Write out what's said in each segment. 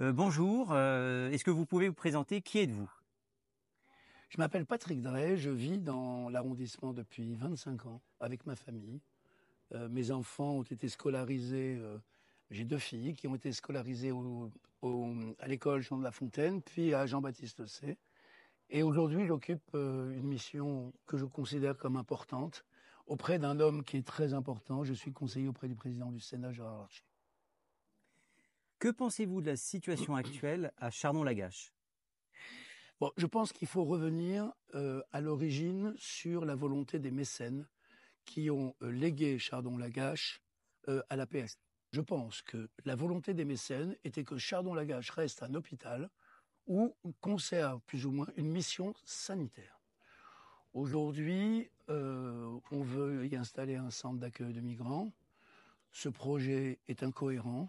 Bonjour, est-ce que vous pouvez vous présenter? Qui êtes-vous? Je m'appelle Patrick Drey, je vis dans l'arrondissement depuis 25 ans avec ma famille. Mes enfants ont été scolarisés, j'ai 2 filles qui ont été scolarisées à l'école Jean de La Fontaine, puis à Jean-Baptiste C. Et aujourd'hui, j'occupe une mission que je considère comme importante auprès d'un homme qui est très important. Je suis conseiller auprès du président du Sénat, Gérard Larcher. Que pensez-vous de la situation actuelle à Chardon-Lagache? Bon, je pense qu'il faut revenir à l'origine sur la volonté des mécènes qui ont légué Chardon-Lagache à la PS. Je pense que la volonté des mécènes était que Chardon-Lagache reste un hôpital où on conserve plus ou moins une mission sanitaire. Aujourd'hui, on veut y installer un centre d'accueil de migrants. Ce projet est incohérent.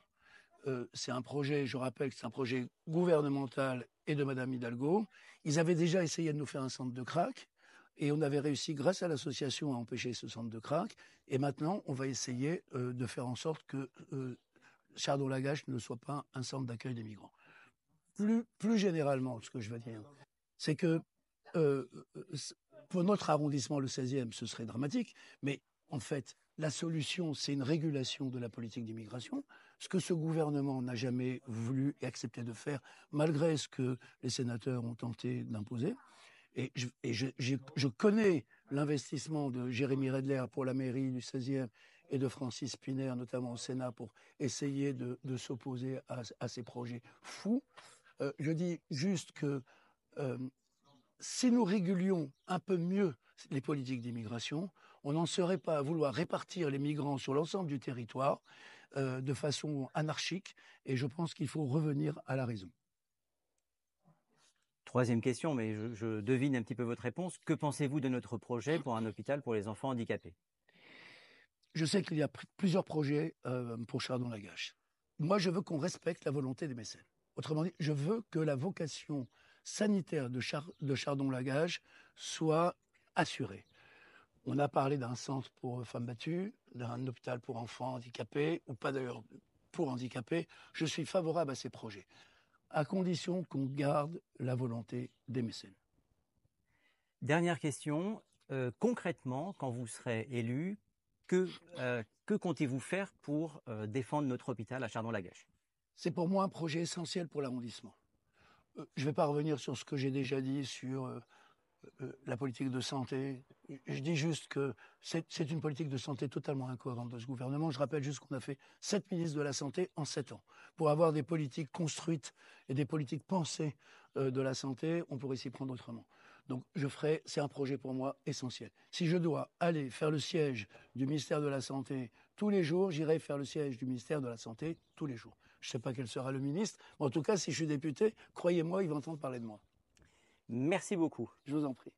C'est un projet, je rappelle que c'est un projet gouvernemental et de Madame Hidalgo. Ils avaient déjà essayé de nous faire un centre de crack et on avait réussi, grâce à l'association, à empêcher ce centre de crack. Et maintenant, on va essayer de faire en sorte que Chardon-Lagache ne soit pas un centre d'accueil des migrants. Plus généralement, ce que je veux dire, c'est que euh, pour notre arrondissement, le 16e, ce serait dramatique, mais en fait, la solution, c'est une régulation de la politique d'immigration, ce que ce gouvernement n'a jamais voulu et accepté de faire, malgré ce que les sénateurs ont tenté d'imposer. Et je connais l'investissement de Jérémy Redler pour la mairie du 16e et de Francis Piner, notamment au Sénat, pour essayer de s'opposer à ces projets fous. Je dis juste que euh, si nous régulions un peu mieux les politiques d'immigration, on n'en serait pas à vouloir répartir les migrants sur l'ensemble du territoire de façon anarchique. Et je pense qu'il faut revenir à la raison. Troisième question, mais je devine un petit peu votre réponse. Que pensez-vous de notre projet pour un hôpital pour les enfants handicapés? Je sais qu'il y a plusieurs projets pour Chardon-Lagache. Moi, je veux qu'on respecte la volonté des mécènes. Autrement dit, je veux que la vocation sanitaire de Chardon-Lagache soit assurée. On a parlé d'un centre pour femmes battues, d'un hôpital pour enfants handicapés, ou pas d'ailleurs pour handicapés. Je suis favorable à ces projets, à condition qu'on garde la volonté des mécènes. Dernière question, concrètement, quand vous serez élu, que comptez-vous faire pour défendre notre hôpital à Chardon-Lagache? C'est pour moi un projet essentiel pour l'arrondissement. Je ne vais pas revenir sur ce que j'ai déjà dit sur la politique de santé. Je dis juste que c'est une politique de santé totalement incohérente de ce gouvernement. Je rappelle juste qu'on a fait 7 ministres de la Santé en 7 ans. Pour avoir des politiques construites et des politiques pensées de la santé, on pourrait s'y prendre autrement. Donc c'est un projet pour moi essentiel. Si je dois aller faire le siège du ministère de la Santé tous les jours, j'irai faire le siège du ministère de la Santé tous les jours. Je ne sais pas quel sera le ministre, mais en tout cas, si je suis député, croyez-moi, il va entendre parler de moi. Merci beaucoup. Je vous en prie.